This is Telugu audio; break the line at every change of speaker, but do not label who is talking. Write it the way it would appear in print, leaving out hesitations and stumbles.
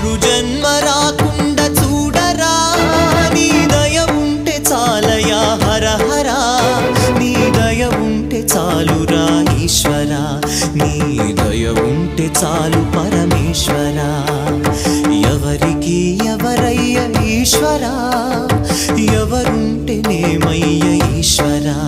జన్మ రాకుండా చూడరా నీ దయ ఉంటే చాలయా హర హర నీ దయ ఉంటే చాలురా ఈశ్వరా నీ దయ ఉంటే చాలు పరమేశ్వరా ఎవరికి ఎవరయ్య ఈశ్వరా ఎవరుంటేనేమయ్య ఈశ్వరా